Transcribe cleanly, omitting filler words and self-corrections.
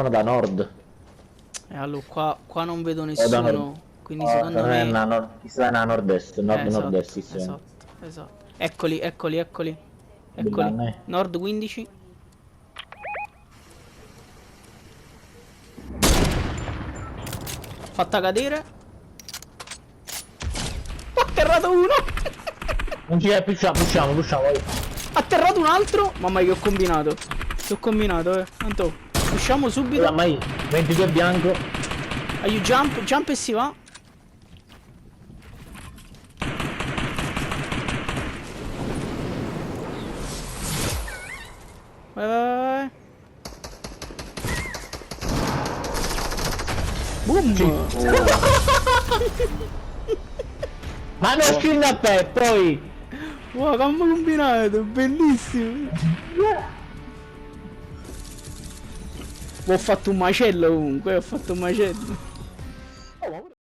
arrivano da nord. Allora, qua non vedo O da nord. nessuno. Quindi secondo me... Chi sta nella nord-est, nord-nord-est, sì, sì. Esatto. Eccoli. Bellane. Nord 15. Fatta cadere. Atterrato uno. Non ci è, pusciamo. Atterrato un altro. Mamma che ho combinato. Tanto usciamo subito. Ormai 22 bianco. Aiuto, jump e si va. Vai. Boom. Ma non scinda a te, poi. Wow, che hanno combinato, bellissimo. Ho fatto un macello comunque,